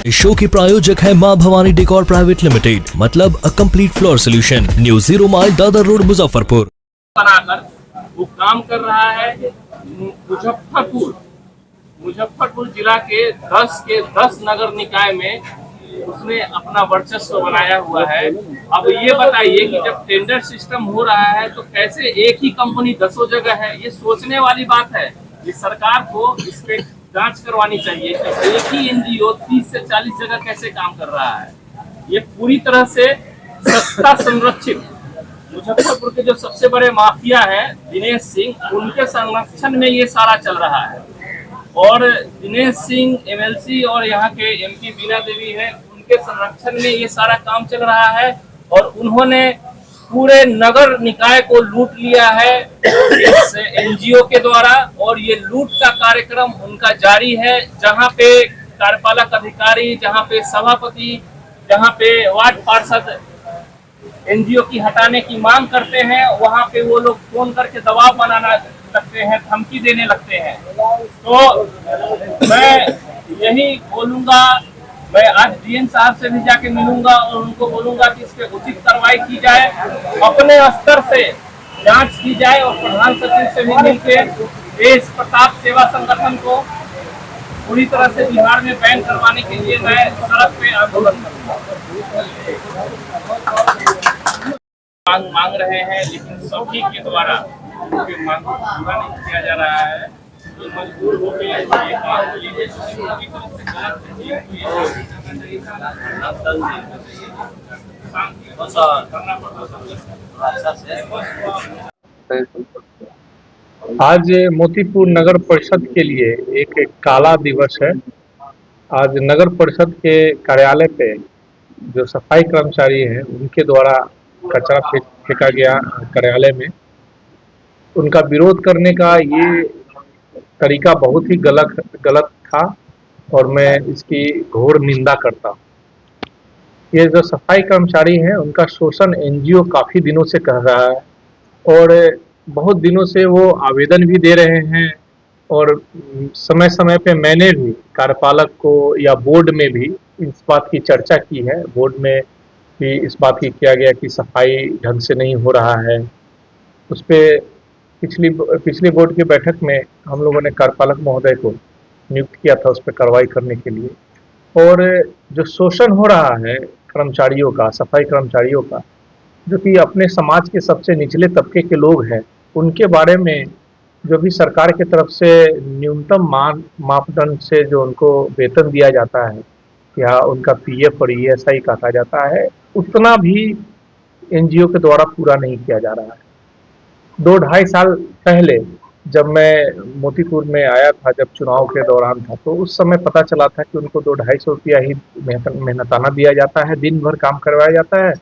इस शो के प्रायोजक है मां भवानी डेकोर प्राइवेट लिमिटेड, मतलब a complete floor solution, new 0 mile Dadar road Muzaffarpur. बनाकर वो काम कर रहा है। मुजफ्फरपुर जिला के 10 नगर निकाय में उसने अपना वर्चस्व बनाया हुआ है। अब ये बताइए कि जब टेंडर सिस्टम हो रहा है तो कैसे एक ही कंपनी 10 जगह है? ये सोचने वाली बात है। ये सरकार को इस पे जांच करवानी चाहिए कि एक ही एनजीओ 30 से 40 जगह कैसे काम कर रहा है। ये पूरी तरह से सत्ता संरक्षित, मुजफ्फरपुर के जो सबसे बड़े माफिया हैं दिनेश सिंह, उनके संरक्षण में ये सारा चल रहा है। और दिनेश सिंह एमएलसी और यहाँ के एमपी बीना देवी है, उनके संरक्षण में ये सारा काम चल रहा है। और उन्होंने पूरे नगर निकाय को लूट लिया है इस एनजीओ के द्वारा, और ये लूट का कार्यक्रम उनका जारी है। जहाँ पे कार्यपालक अधिकारी, जहाँ पे सभापति, जहाँ पे वार्ड पार्षद एनजीओ की हटाने की मांग करते हैं, वहाँ पे वो लोग फोन करके दबाव बनाना लगते हैं, धमकी देने लगते हैं। तो मैं यही बोलूंगा, मैं आज डीएम साहब से भी जाके मिलूंगा और उनको बोलूंगा कि इस पे उचित कार्रवाई की जाए, अपने स्तर से जांच की जाए। और प्रधान सचिव से भी मिलकर देश प्रताप सेवा संगठन को पूरी तरह से बिहार में बैन करवाने के लिए मैं सड़क पे आंदोलन करूंगा। मांग रहे हैं, लेकिन सभी के द्वारा उनकी मांग को पूरा नहीं किया जा रहा है। तो मजबूर हो गए ये काम के लिए पूरी तरह से करना पड़ता। आज मोतीपुर नगर परिषद के लिए एक काला दिवस है। आज नगर परिषद के कार्यालय पे जो सफाई कर्मचारी हैं उनके द्वारा कचरा फेंका गया कार्यालय में। उनका विरोध करने का ये तरीका बहुत ही गलत था और मैं इसकी घोर निंदा करता हूँ। ये जो सफाई कर्मचारी हैं उनका शोषण एनजीओ काफ़ी दिनों से कर रहा है और बहुत दिनों से वो आवेदन भी दे रहे हैं। और समय समय पे मैंने भी कार्यपालक को या बोर्ड में भी इस बात की चर्चा की है। बोर्ड में भी इस बात की किया गया कि सफाई ढंग से नहीं हो रहा है। उस पर पिछली बोर्ड की बैठक में हम लोगों ने कार्यपालक महोदय को नियुक्त किया था उस पर कार्रवाई करने के लिए। और जो शोषण हो रहा है कर्मचारियों का, सफाई कर्मचारियों का, जो कि अपने समाज के सबसे निचले तबके के लोग हैं, उनके बारे में जो भी सरकार की तरफ से न्यूनतम मापदंड से जो उनको वेतन दिया जाता है या उनका पीएफ और ईएसआई काटा जाता है, उतना भी एनजीओ के द्वारा पूरा नहीं किया जा रहा है। 2-2.5 साल पहले जब मैं मोतीपुर में आया था, जब चुनाव के दौरान था, तो उस समय पता चला था कि उनको 200-250 रुपया ही मेहनताना दिया जाता है, दिन भर काम करवाया जाता है।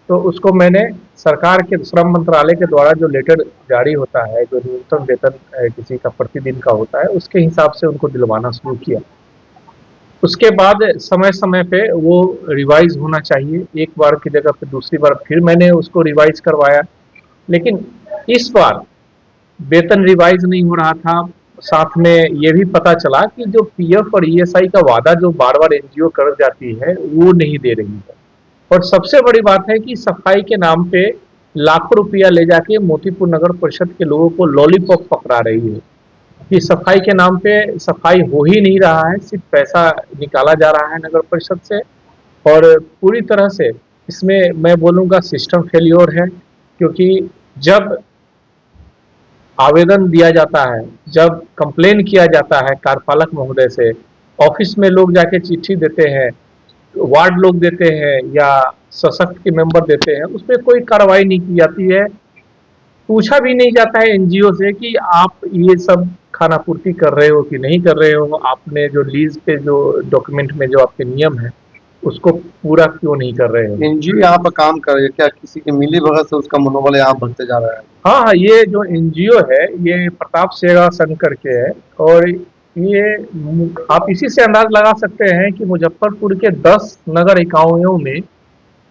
तो उसको मैंने सरकार के श्रम मंत्रालय के द्वारा जो लेटर जारी होता है, जो न्यूनतम वेतन किसी का प्रतिदिन का होता है, उसके हिसाब से उनको दिलवाना शुरू किया। उसके बाद समय समय पे वो रिवाइज होना चाहिए। एक बार की जगह पे दूसरी बार फिर मैंने उसको रिवाइज करवाया, लेकिन इस बार वेतन रिवाइज नहीं हो रहा था। साथ में ये भी पता चला कि जो पीएफ और ईएसआई का वादा जो बार बार एनजीओ कर जाती है वो नहीं दे रही है। और सबसे बड़ी बात है कि सफाई के नाम पे लाखों रुपया ले जाके मोतीपुर नगर परिषद के लोगों को लॉलीपॉप पकड़ा रही है कि सफाई के नाम पे सफाई हो ही नहीं रहा है, सिर्फ पैसा निकाला जा रहा है नगर परिषद से। और पूरी तरह से इसमें मैं बोलूँगा सिस्टम फेल्योर है, क्योंकि जब आवेदन दिया जाता है, जब कंप्लेन किया जाता है कार्यपालक महोदय से, ऑफिस में लोग जाके चिट्ठी देते हैं, वार्ड लोग देते हैं या सशक्त के मेंबर देते हैं, उस पर कोई कार्रवाई नहीं की जाती है। पूछा भी नहीं जाता है एनजीओ से कि आप ये सब खाना पूर्ति कर रहे हो कि नहीं कर रहे हो, आपने जो लीज पे जो डॉक्यूमेंट में जो आपके नियम है उसको पूरा क्यों नहीं कर रहे हो। एनजीओ यहाँ पर काम कर रही है, क्या किसी के मिली भगत से उसका मनोबल यहाँ बढ़ते जा रहा है? हाँ, ये जो एनजीओ है ये प्रताप सेवा संघ करके है। और ये आप इसी से अंदाज लगा सकते हैं कि मुजफ्फरपुर के 10 नगर इकाइयों में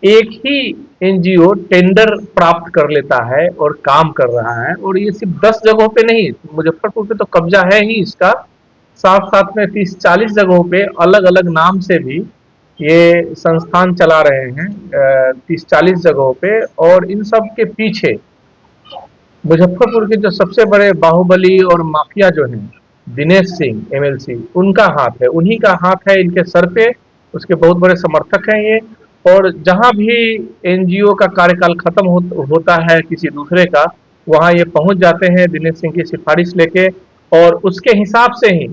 एक ही एनजीओ टेंडर प्राप्त कर लेता है और काम कर रहा है। और ये सिर्फ 10 जगहों पे नहीं, मुजफ्फरपुर पे तो कब्जा है ही इसका, साथ साथ में 30-40 जगहों पे अलग अलग नाम से भी ये संस्थान चला रहे हैं 30-40 जगहों पे। और इन सब के पीछे मुजफ्फरपुर के जो सबसे बड़े बाहुबली और माफिया जो हैं, दिनेश सिंह एमएलसी, उनका हाथ है, उन्हीं का हाथ है इनके सर पे। उसके बहुत बड़े समर्थक हैं ये। और जहां भी एनजीओ का कार्यकाल खत्म होता है किसी दूसरे का, वहां ये पहुंच जाते हैं दिनेश सिंह की सिफारिश लेके, और उसके हिसाब से ही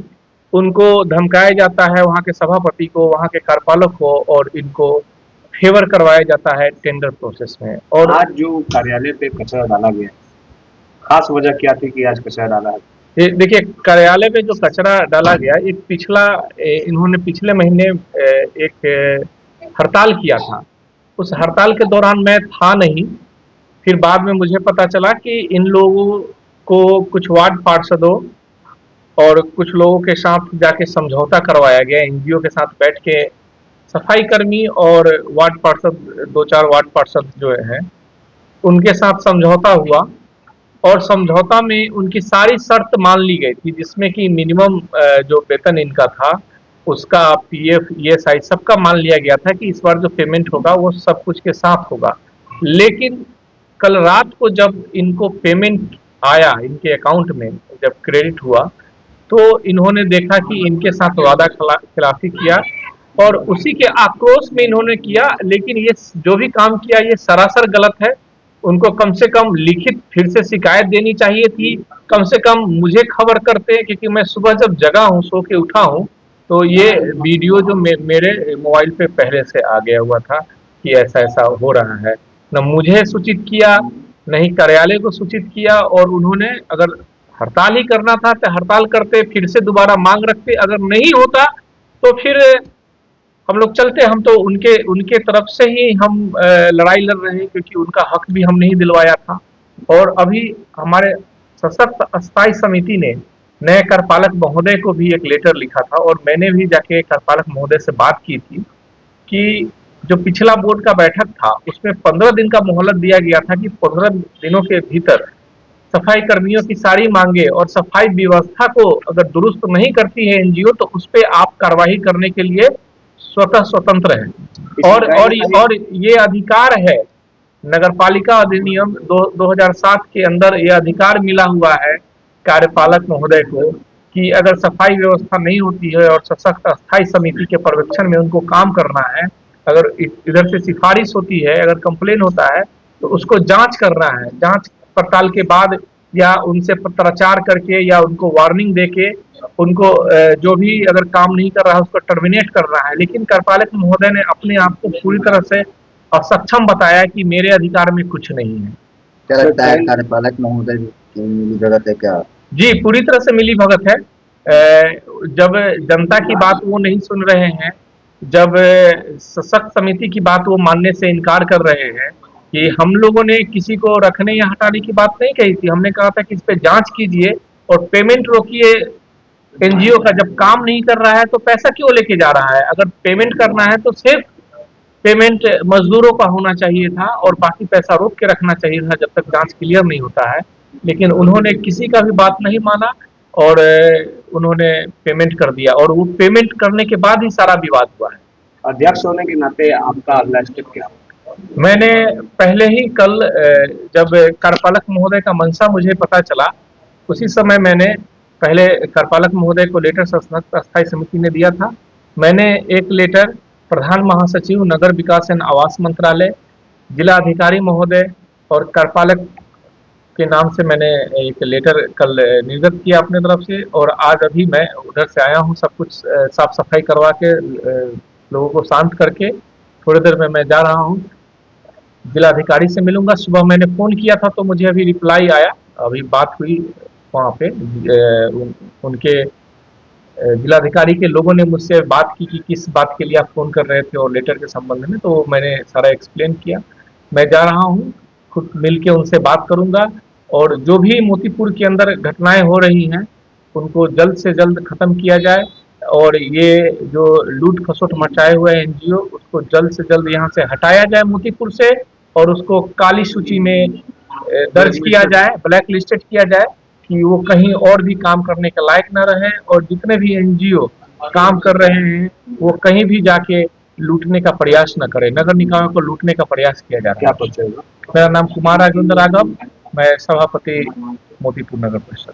उनको धमकाया जाता है, वहां के सभापति को, वहां के कार्यपालक को, और इनको फेवर करवाया जाता है टेंडर प्रोसेस में। और आज जो कार्यालय पे कचरा डाला गया, खास वजह क्या थी कि आज कचरा डाला है? देखिए, कार्यालय में जो कचरा डाला गया, इन्होंने पिछले महीने एक हड़ताल किया था। उस हड़ताल के दौरान मैं था नहीं, फिर बाद में मुझे पता चला कि इन लोगों को कुछ वार्ड पार्षदों और कुछ लोगों के साथ जाके समझौता करवाया गया, एनजीओ के साथ बैठ के। सफाई कर्मी और वार्ड पार्षद, 2-4 वार्ड पार्षद जो हैं, उनके साथ समझौता हुआ, और समझौता में उनकी सारी शर्त मान ली गई थी, जिसमें कि मिनिमम जो वेतन इनका था, उसका पीएफ, ईएसआई सबका मान लिया गया था कि इस बार जो पेमेंट होगा वो सब कुछ के साथ होगा। लेकिन कल रात को जब इनको पेमेंट आया इनके अकाउंट में, जब क्रेडिट हुआ, तो इन्होंने देखा कि इनके साथ वादा खिलाफी किया, और उसी के आक्रोश में इन्होंने किया। लेकिन ये जो भी काम किया ये सरासर गलत है। उनको कम से कम लिखित फिर से शिकायत देनी चाहिए थी, कम से कम मुझे खबर करते, क्योंकि मैं सुबह जब जगा हूँ, सो के उठा हूँ, तो ये वीडियो जो मेरे मोबाइल पे पहले से आ गया हुआ था कि ऐसा ऐसा हो रहा है। न मुझे सूचित किया, न ही कार्यालय को सूचित किया। और उन्होंने अगर हड़ताल ही करना था तो हड़ताल करते, फिर से दोबारा मांग रखते। अगर नहीं होता तो फिर हम लोग चलते। हम तो उनके तरफ से ही हम लड़ाई लड़ रहे हैं, क्योंकि उनका हक भी हम नहीं दिलवाया था। और अभी हमारे सशक्त अस्थायी समिति ने नए कार्यपालक महोदय को भी एक लेटर लिखा था, और मैंने भी जाके कार्यपालक महोदय से बात की थी कि जो पिछला बोर्ड का बैठक था उसमें 15 दिन का मोहलत दिया गया था कि 15 दिनों के भीतर सफाई कर्मियों की सारी मांगे और सफाई व्यवस्था को अगर दुरुस्त नहीं करती है एनजीओ, तो उस पर आप कार्रवाई करने के लिए स्वतः स्वतंत्र है। और ये अधिकार है, नगरपालिका अधिनियम 2007 के अंदर ये अधिकार मिला हुआ है कार्यपालक महोदय को कि अगर सफाई व्यवस्था नहीं होती है और सशक्त अस्थायी समिति के पर्यवेक्षण में उनको काम करना है, अगर इधर से सिफारिश होती है, अगर कंप्लेन होता है, तो उसको जांच करना है। जांच पड़ताल के बाद या उनसे पत्राचार करके या उनको वार्निंग देके उनको जो भी अगर काम नहीं कर रहा है उसको टर्मिनेट करना है। लेकिन कार्यपालक महोदय ने अपने आप को पूरी तरह से असक्षम बताया कि मेरे अधिकार में कुछ नहीं है। क्या लगता है कार्यपालक महोदय की मिली भगत है क्या? जी, पूरी तरह से मिली भगत है। जब जनता की बात वो नहीं सुन रहे हैं, जब सशक्त समिति की बात वो मानने से इनकार कर रहे हैं, कि हम लोगों ने किसी को रखने या हटाने की बात नहीं कही थी। हमने कहा था कि इस पे जांच कीजिए और पेमेंट रोकिए। एनजीओ का जब काम नहीं कर रहा है तो पैसा क्यों लेके जा रहा है? अगर पेमेंट करना है तो सिर्फ पेमेंट मजदूरों का होना चाहिए था और बाकी पैसा रोक के रखना चाहिए था जब तक जांच क्लियर नहीं होता है। लेकिन उन्होंने किसी का भी बात नहीं माना और उन्होंने पेमेंट कर दिया, और वो पेमेंट करने के बाद ही सारा विवाद हुआ है। अध्यक्ष होने के नाते आपका अगला स्टेप क्या? मैंने पहले ही कल जब कार्यपालक महोदय का मंशा मुझे पता चला, उसी समय मैंने पहले कार्यपालक महोदय को लेटर सशक्त अस्थायी समिति ने दिया था। मैंने एक लेटर प्रधान महासचिव नगर विकास एवं आवास मंत्रालय, जिला अधिकारी महोदय और कार्यपालक के नाम से मैंने एक लेटर कल निर्गत किया अपने तरफ से, और आज अभी मैं उधर से आया हूँ, सब कुछ साफ सफाई करवा के लोगों को शांत करके थोड़ी देर में मैं जा रहा हूँ, जिलाधिकारी से मिलूंगा। सुबह मैंने फ़ोन किया था तो मुझे अभी रिप्लाई आया, अभी बात हुई वहाँ पे उनके जिलाधिकारी के लोगों ने मुझसे बात की कि किस बात के लिए आप फ़ोन कर रहे थे और लेटर के संबंध में, तो मैंने सारा एक्सप्लेन किया। मैं जा रहा हूँ, खुद मिल के उनसे बात करूँगा, और जो भी मोतीपुर के अंदर घटनाएं हो रही हैं उनको जल्द से जल्द ख़त्म किया जाए, और ये जो लूट खसोट मचाए हुए एनजीओ उसको जल्द से जल्द यहाँ से हटाया जाए मोतीपुर से, और उसको काली सूची में दर्ज किया जाए, ब्लैक लिस्टेड किया जाए, कि वो कहीं और भी काम करने के लायक न रहे, और जितने भी एनजीओ काम कर रहे हैं वो कहीं भी जाके लूटने का प्रयास न करें, नगर निकायों को लूटने का प्रयास किया जा रहा क्या है। परिचय होगा? मेरा नाम कुमार राजेंद्र राघव, मैं सभापति मोतीपुर नगर परिषद।